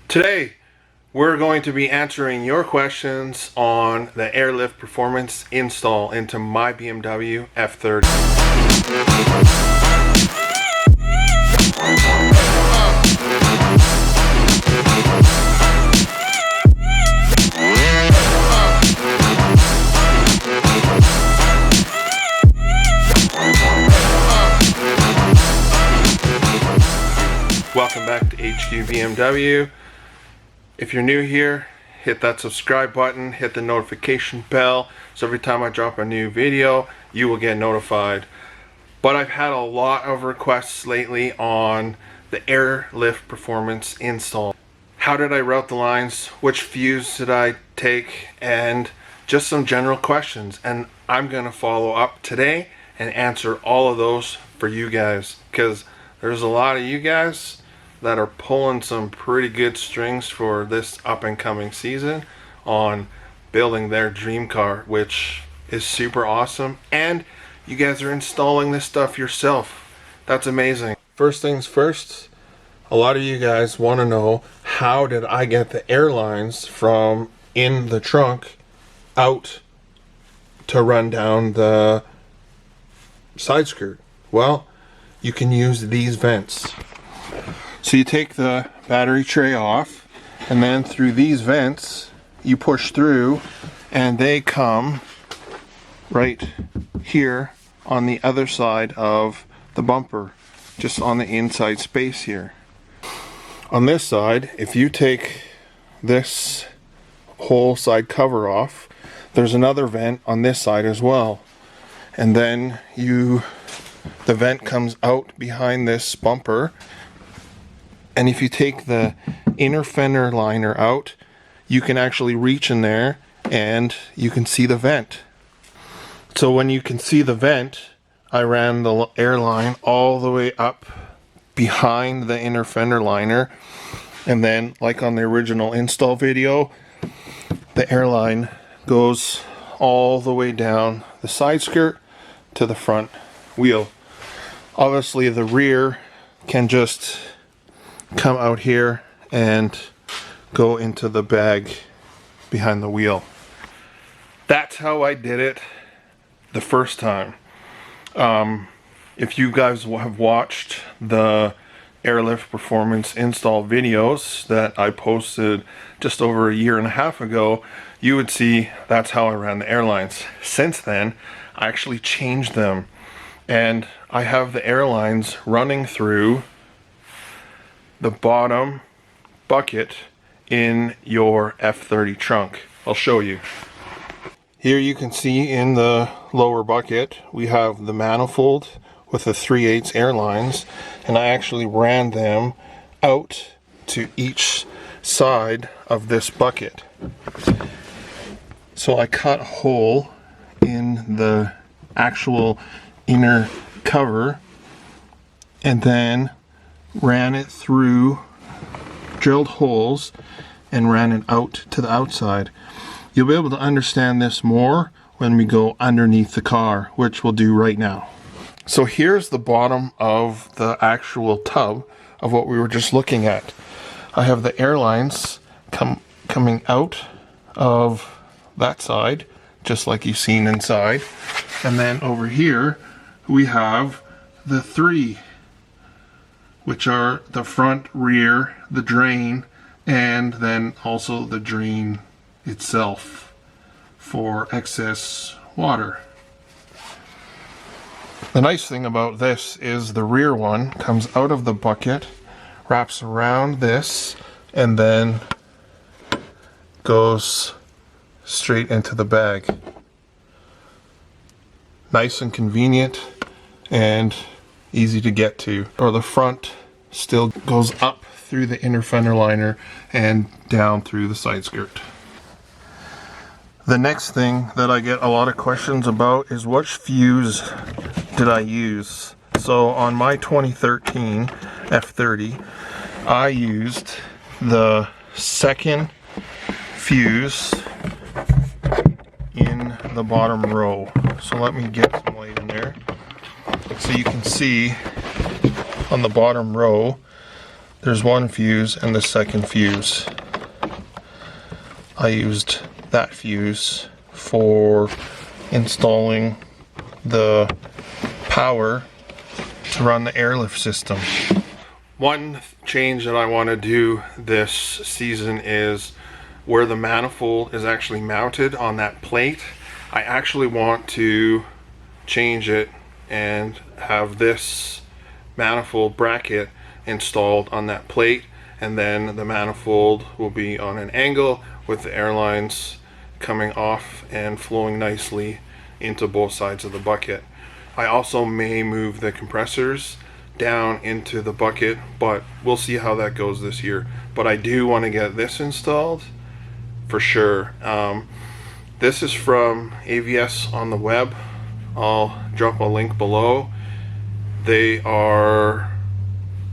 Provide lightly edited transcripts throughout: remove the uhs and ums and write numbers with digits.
Today, we're going to be answering your questions on the Airlift performance install into my BMW F30. Welcome back to HQ BMW. If you're new here, hit that subscribe button, hit the notification bell, so every time I drop a new video, you will get notified. But I've had a lot of requests lately on the Airlift performance install. How did I route the lines? Which fuse did I take? And just some general questions. And I'm gonna follow up today and answer all of those for you guys, because there's a lot of you guys that are pulling some pretty good strings for this up and coming season on building their dream car, which is super awesome. And you guys are installing this stuff yourself. That's amazing. First things first, a lot of you guys want to know, how did I get the airlines from in the trunk out to run down the side skirt? Well, you can use these vents. So you take the battery tray off, and then through these vents you push through, and they come right here on the other side of the bumper, just on the inside space here. On this side, if you take this whole side cover off, there's another vent on this side as well, and then the vent comes out behind this bumper. And if you take the inner fender liner out, you can actually reach in there and you can see the vent. So when you can see the vent, I ran the airline all the way up behind the inner fender liner, and then, like on the original install video, the airline goes all the way down the side skirt to the front wheel. Obviously the rear can just come out here and go into the bag behind the wheel. That's how I did it the first time. If you guys have watched the Airlift performance install videos that I posted just over a year and a half ago, you would see that's how I ran the airlines. Since then, I actually changed them, and I have the airlines running through the bottom bucket in your F30 trunk. I'll show you. Here you can see in the lower bucket we have the manifold with the 3/8 airlines, and I actually ran them out to each side of this bucket. So I cut a hole in the actual inner cover and then ran it through, drilled holes, and ran it out to the outside. You'll be able to understand this more when we go underneath the car, which we'll do right now. So here's the bottom of the actual tub of what we were just looking at. I have the airlines coming out of that side, just like you've seen inside. And then over here we have the three, which are the front, rear, the drain, and then also the drain itself for excess water. The nice thing about this is the rear one comes out of the bucket, wraps around this, and then goes straight into the bag. Nice and convenient and easy to get to. Or the front still goes up through the inner fender liner and down through the side skirt. The next thing that I get a lot of questions about is, which fuse did I use? So on my 2013 F30, I used the second fuse in the bottom row. So let me get some light in there. So you can see on the bottom row, there's one fuse and the second fuse. I used that fuse for installing the power to run the airlift system. One change that I want to do this season is where the manifold is actually mounted on that plate. I actually want to change it and have this manifold bracket installed on that plate, and then the manifold will be on an angle with the airlines coming off and flowing nicely into both sides of the bucket. I also may move the compressors down into the bucket, but we'll see how that goes this year. But I do want to get this installed for sure. This is from AVS on the web. I'll drop a link below. They are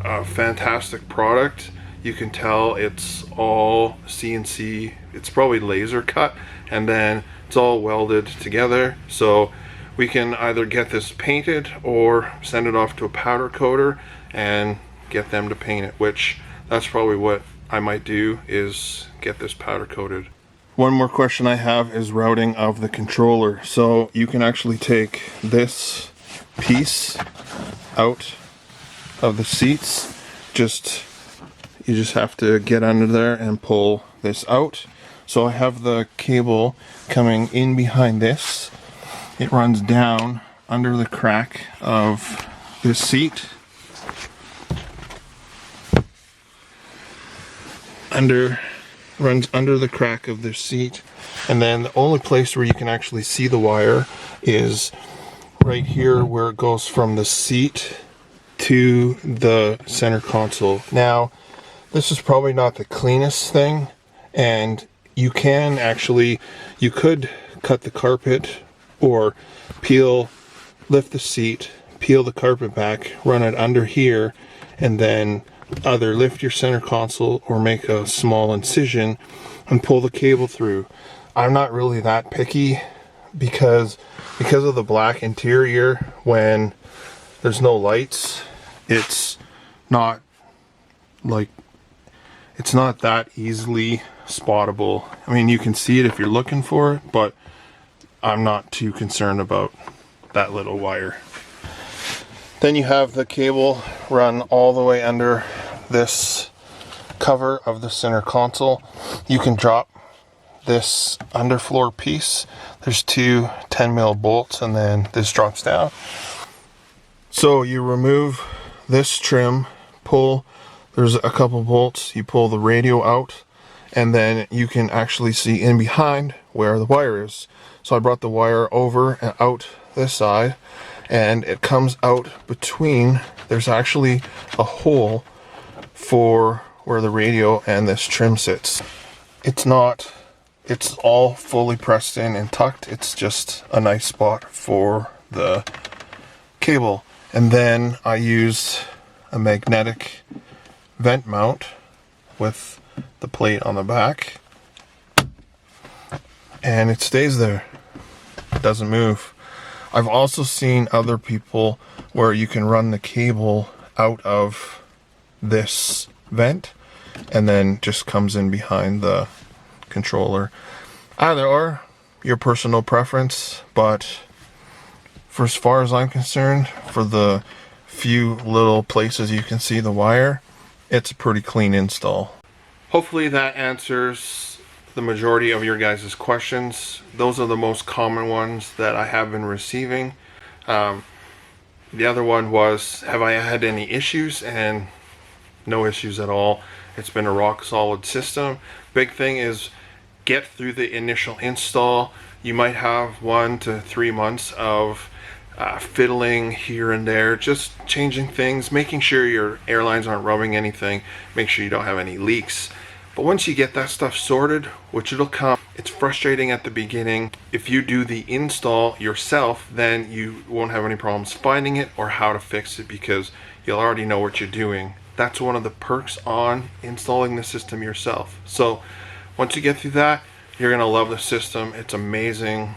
a fantastic product. You can tell it's all CNC. It's probably laser cut, and then it's all welded together. So we can either get this painted or send it off to a powder coater and get them to paint it, which that's probably what I might do, is get this powder coated. One more question I have is routing of the controller. So you can actually take this piece out of the seats. You just have to get under there and pull this out. So I have the cable coming in behind this. It runs down under the crack of this seat. Runs under the crack of this seat, and then the only place where you can actually see the wire is right here, where it goes from the seat to the center console. Now, this is probably not the cleanest thing, and you could cut the carpet or lift the seat, peel the carpet back, run it under here, and then either lift your center console or make a small incision and pull the cable through. I'm not really that picky because of the black interior. When there's no lights, it's not that easily spottable. I mean, you can see it if you're looking for it, but I'm not too concerned about that little wire. Then you have the cable run all the way under this cover of the center console. You can drop this underfloor piece. There's two 10mm bolts, and then this drops down. So you remove this trim, there's a couple bolts, you pull the radio out, and then you can actually see in behind where the wire is. So I brought the wire over and out this side, and it comes out between. There's actually a hole for where the radio and this trim sits. It's all fully pressed in and tucked. It's just a nice spot for the cable. And then I used a magnetic vent mount with the plate on the back, and it stays there. It doesn't move. I've also seen other people where you can run the cable out of this vent and then just comes in behind the controller. Either or, your personal preference, but for as far as I'm concerned, for the few little places you can see the wire, it's a pretty clean install. Hopefully that answers the majority of your guys' questions. Those are the most common ones that I have been receiving. The other one was, have I had any issues? And no issues at all. It's been a rock solid system. Big thing is get through the initial install. You might have 1 to 3 months of fiddling here and there, just changing things, making sure your airlines aren't rubbing anything, make sure you don't have any leaks. But once you get that stuff sorted, which it'll come, it's frustrating at the beginning. If you do the install yourself, then you won't have any problems finding it or how to fix it, because you'll already know what you're doing. That's one of the perks on installing the system yourself. So once you get through that, you're gonna love the system. It's amazing.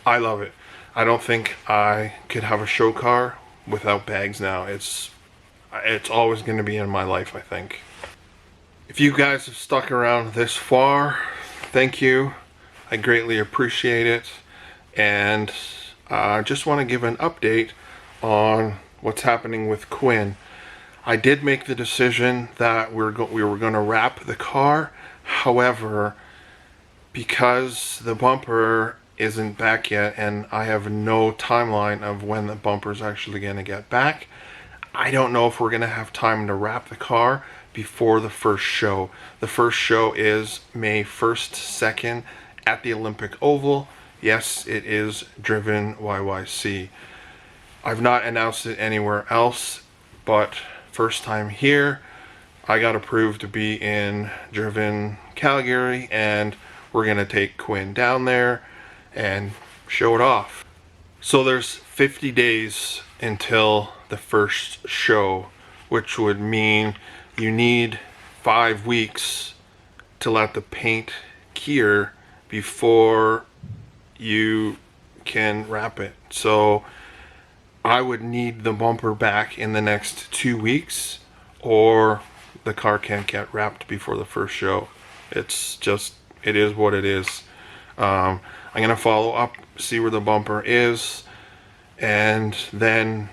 I love it. I don't think I could have a show car without bags now. it's always going to be in my life, I think. If you guys have stuck around this far, thank you. I greatly appreciate it. And I just want to give an update on what's happening with Quinn. I did make the decision that we were going to wrap the car. However, because the bumper isn't back yet and I have no timeline of when the bumper is actually going to get back, I don't know if we're going to have time to wrap the car before the first show. The first show is May 1st, 2nd at the Olympic Oval. Yes, it is Driven YYC. I've not announced it anywhere else, but first time here. I got approved to be in Driven Calgary, and we're going to take Quinn down there and show it off. So there's 50 days until the first show, which would mean you need 5 weeks to let the paint cure before you can wrap it. So I would need the bumper back in the next 2 weeks, or the car can't get wrapped before the first show. It's just, it is what it is. I'm gonna follow up, see where the bumper is, and then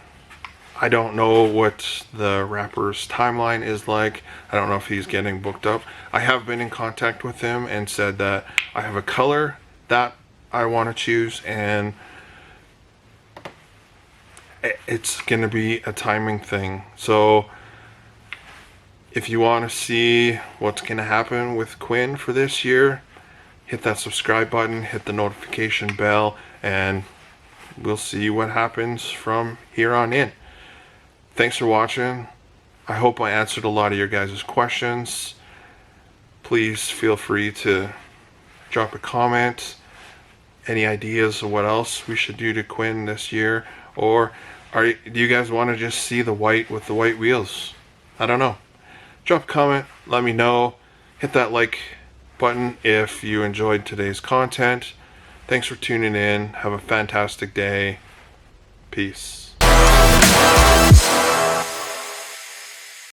I don't know what the rapper's timeline is like. I don't know if he's getting booked up. I have been in contact with him and said that I have a color that I want to choose, and it's gonna be a timing thing. So if you want to see what's gonna happen with Quinn for this year, hit that subscribe button, hit the notification bell, and we'll see what happens from here on in. Thanks for watching. I hope I answered a lot of your guys' questions. Please feel free to drop a comment. Any ideas of what else we should do to Quinn this year? Or do you guys want to just see the white with the white wheels? I don't know. Drop a comment, let me know. Hit that like button if you enjoyed today's content. Thanks for tuning in. Have a fantastic day. Peace.